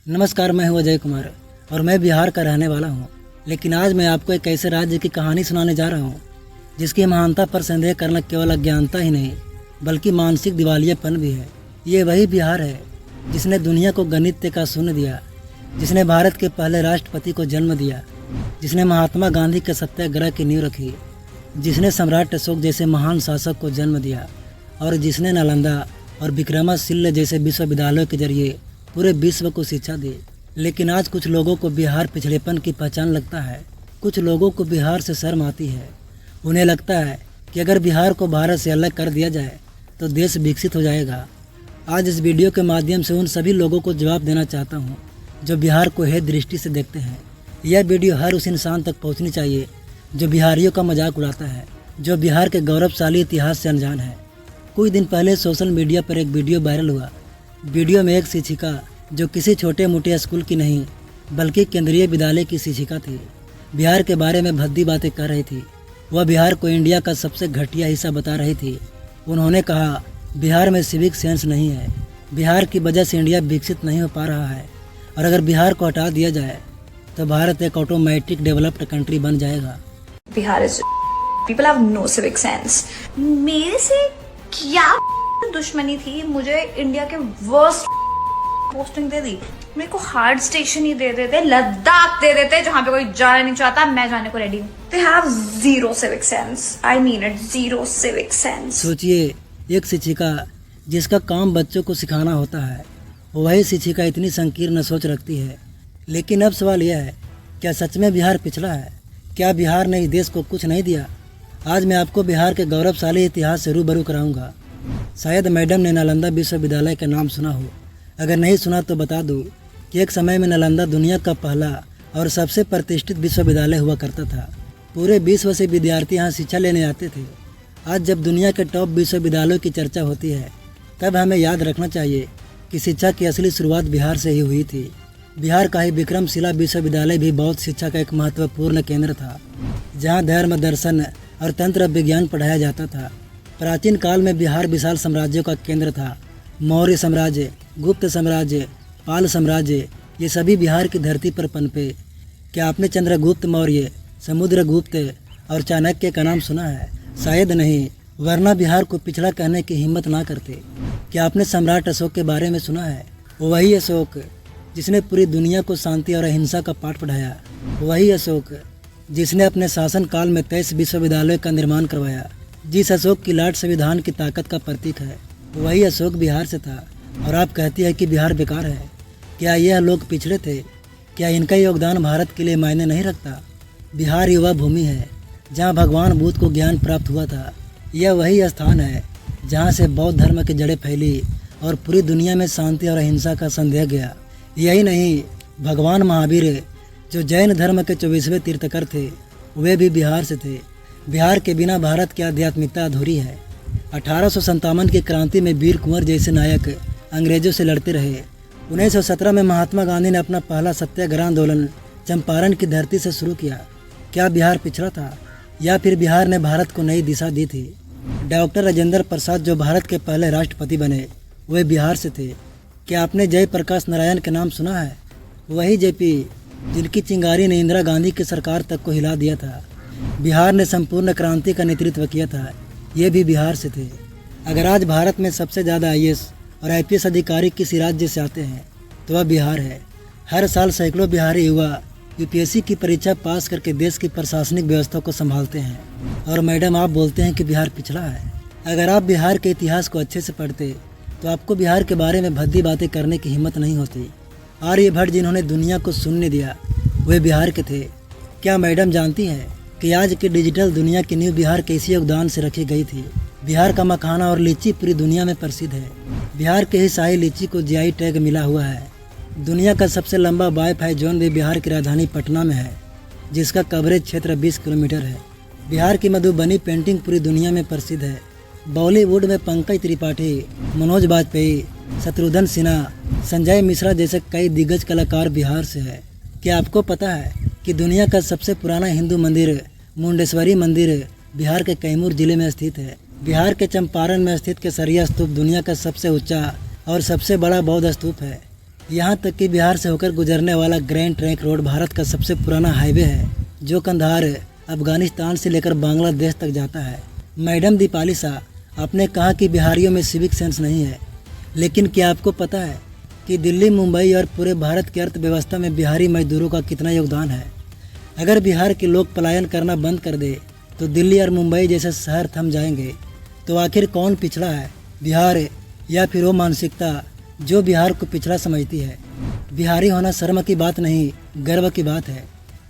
नमस्कार, मैं हूं अजय कुमार और मैं बिहार का रहने वाला हूं। लेकिन आज मैं आपको एक ऐसे राज्य की कहानी सुनाने जा रहा हूं जिसकी महानता पर संदेह करना केवल अज्ञानता ही नहीं बल्कि मानसिक दिवालियापन भी है। ये वही बिहार है जिसने दुनिया को गणित का शून्य दिया, जिसने भारत के पहले राष्ट्रपति को जन्म दिया, जिसने महात्मा गांधी के सत्याग्रह की नींव रखी, जिसने सम्राट अशोक जैसे महान शासक को जन्म दिया और जिसने नालंदा और विक्रमाशिल्य जैसे विश्वविद्यालयों के जरिए पूरे विश्व को शिक्षा दी। लेकिन आज कुछ लोगों को बिहार पिछड़ेपन की पहचान लगता है। कुछ लोगों को बिहार से शर्म आती है। उन्हें लगता है कि अगर बिहार को भारत से अलग कर दिया जाए तो देश विकसित हो जाएगा। आज इस वीडियो के माध्यम से उन सभी लोगों को जवाब देना चाहता हूं जो बिहार को हेय दृष्टि से देखते हैं। यह वीडियो हर उस इंसान तक पहुंचनी चाहिए जो बिहारियों का मजाक उड़ाता है, जो बिहार के गौरवशाली इतिहास से अनजान है। कुछ दिन पहले सोशल मीडिया पर एक वीडियो वायरल हुआ। वीडियो में एक शिक्षिका जो किसी छोटे मोटे स्कूल की नहीं बल्कि केंद्रीय विद्यालय की शिक्षिका थी, बिहार के बारे में भद्दी बातें कर रही थी। वह बिहार को इंडिया का सबसे घटिया हिस्सा बता रही थी। उन्होंने कहा, बिहार में सिविक सेंस नहीं है, बिहार की वजह से इंडिया विकसित नहीं हो पा रहा है और अगर बिहार को हटा दिया जाए तो भारत एक ऑटोमेटिक डेवलप्ड कंट्री बन जाएगा। Bihar is people have no civic sense. मेरे से क्या दुश्मनी थी? मुझे इंडिया के वर्स्ट पोस्टिंग दे दी। मेरे को हार्ड स्टेशन ही दे देते, लद्दाख दे देते जहां पे कोई जाना नहीं चाहता, मैं जाने को रेडी हूँ। They have zero civic sense. I mean it, zero civic sense. सोचिए, एक शिक्षिका जिसका काम बच्चों को सिखाना होता है, वही शिक्षिका इतनी संकीर्ण सोच रखती है। लेकिन अब सवाल यह है, क्या सच में बिहार पिछड़ा है? क्या बिहार ने इस देश को कुछ नहीं दिया? आज मैं आपको बिहार के गौरवशाली इतिहास से रूबरू कराऊंगा। शायद मैडम ने नालंदा विश्वविद्यालय का नाम सुना हो। अगर नहीं सुना तो बता दूं कि एक समय में नालंदा दुनिया का पहला और सबसे प्रतिष्ठित विश्वविद्यालय हुआ करता था। पूरे विश्व से विद्यार्थी यहाँ शिक्षा लेने आते थे। आज जब दुनिया के टॉप विश्वविद्यालयों की चर्चा होती है तब हमें याद रखना चाहिए कि शिक्षा की असली शुरुआत बिहार से ही हुई थी। बिहार का ही विक्रमशिला विश्वविद्यालय भी बौद्ध शिक्षा का एक महत्वपूर्ण केंद्र था, जहाँ धर्म, दर्शन और तंत्र विज्ञान पढ़ाया जाता था। प्राचीन काल में बिहार विशाल साम्राज्यों का केंद्र था। मौर्य साम्राज्य, गुप्त साम्राज्य, पाल साम्राज्य, ये सभी बिहार की धरती पर पनपे। क्या आपने चंद्रगुप्त मौर्य, समुद्रगुप्त और चाणक्य का नाम सुना है? शायद नहीं, वरना बिहार को पिछड़ा कहने की हिम्मत ना करते। क्या आपने सम्राट अशोक के बारे में सुना है? वही अशोक जिसने पूरी दुनिया को शांति और अहिंसा का पाठ पढ़ाया। वही अशोक जिसने अपने शासन काल में 23 विश्वविद्यालयों का निर्माण करवाया। जिस अशोक की लाट संविधान की ताकत का प्रतीक है, वही अशोक बिहार से था। और आप कहती है कि बिहार बेकार है। क्या यह लोग पिछड़े थे? क्या इनका योगदान भारत के लिए मायने नहीं रखता? बिहार युवा भूमि है जहाँ भगवान बुद्ध को ज्ञान प्राप्त हुआ था। यह वही स्थान है जहाँ से बौद्ध धर्म की जड़ें फैली और पूरी दुनिया में शांति और अहिंसा का संदेह गया। यही नहीं, भगवान महावीर जो जैन धर्म के 24वें तीर्थकर थे, वे भी बिहार से थे। बिहार के बिना भारत की आध्यात्मिकता अधूरी है। 1857 की क्रांति में वीर कुंवर जैसे नायक अंग्रेजों से लड़ते रहे। 1917 में महात्मा गांधी ने अपना पहला सत्याग्रह आंदोलन चंपारण की धरती से शुरू किया। क्या बिहार पिछड़ा था या फिर बिहार ने भारत को नई दिशा दी थी? डॉक्टर राजेंद्र प्रसाद जो भारत के पहले राष्ट्रपति बने, वे बिहार से थे। क्या आपने जयप्रकाश नारायण का नाम सुना है? वही जेपी जिनकी चिंगारी ने इंदिरा गांधी की सरकार तक को हिला दिया था। बिहार ने संपूर्ण क्रांति का नेतृत्व किया था। ये भी बिहार से थे। अगर आज भारत में सबसे ज़्यादा IAS और IPS अधिकारी किसी राज्य से आते हैं तो वह बिहार है। हर साल सैकड़ों बिहारी युवा UPSC की परीक्षा पास करके देश की प्रशासनिक व्यवस्था को संभालते हैं। और मैडम, आप बोलते हैं कि बिहार पिछड़ा है। अगर आप बिहार के इतिहास को अच्छे से पढ़ते तो आपको बिहार के बारे में भद्दी बातें करने की हिम्मत नहीं होती। आर्यभट्ट जिन्होंने दुनिया को शून्य दिया, वे बिहार के थे। क्या मैडम जानती हैं कि आज की डिजिटल दुनिया की नींव बिहार के इसी योगदान से रखी गई थी? बिहार का मखाना और लीची पूरी दुनिया में प्रसिद्ध है। बिहार के ही शाही लीची को GI टैग मिला हुआ है। दुनिया का सबसे लंबा वाईफाई जोन भी बिहार की राजधानी पटना में है, जिसका कवरेज क्षेत्र 20 किलोमीटर है। बिहार की मधुबनी पेंटिंग पूरी दुनिया में प्रसिद्ध है। बॉलीवुड में पंकज त्रिपाठी, मनोज बाजपेयी, शत्रुघ्न सिन्हा, संजय मिश्रा जैसे कई दिग्गज कलाकार बिहार से है। क्या आपको पता है कि दुनिया का सबसे पुराना हिंदू मंदिर मुंडेश्वरी मंदिर बिहार के कैमूर जिले में स्थित है? बिहार के चंपारण में स्थित केसरिया स्तूप दुनिया का सबसे ऊंचा और सबसे बड़ा बौद्ध स्तूप है। यहाँ तक कि बिहार से होकर गुजरने वाला ग्रैंड ट्रंक रोड भारत का सबसे पुराना हाईवे है, जो कंधार अफगानिस्तान से लेकर बांग्लादेश तक जाता है। मैडम दीपाली शाह, आपने कहा कि बिहारियों में सिविक सेंस नहीं है, लेकिन क्या आपको पता है कि दिल्ली, मुंबई और पूरे भारत की अर्थव्यवस्था में बिहारी मजदूरों का कितना योगदान है? अगर बिहार के लोग पलायन करना बंद कर दे तो दिल्ली और मुंबई जैसे शहर थम जाएंगे। तो आखिर कौन पिछड़ा है, बिहार या फिर वो मानसिकता जो बिहार को पिछड़ा समझती है? बिहारी होना शर्म की बात नहीं, गर्व की बात है।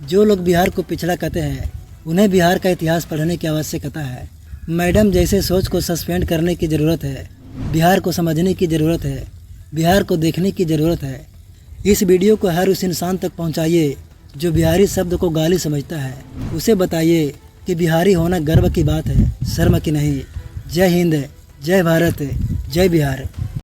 जो लोग बिहार को पिछड़ा कहते हैं, उन्हें बिहार का इतिहास पढ़ने की आवश्यकता है। मैडम जैसे सोच को सस्पेंड करने की ज़रूरत है। बिहार को समझने की ज़रूरत है, बिहार को देखने की ज़रूरत है। इस वीडियो को हर उस इंसान तक पहुंचाइए जो बिहारी शब्द को गाली समझता है। उसे बताइए कि बिहारी होना गर्व की बात है, शर्म की नहीं। जय हिंद, जय भारत, जय बिहार।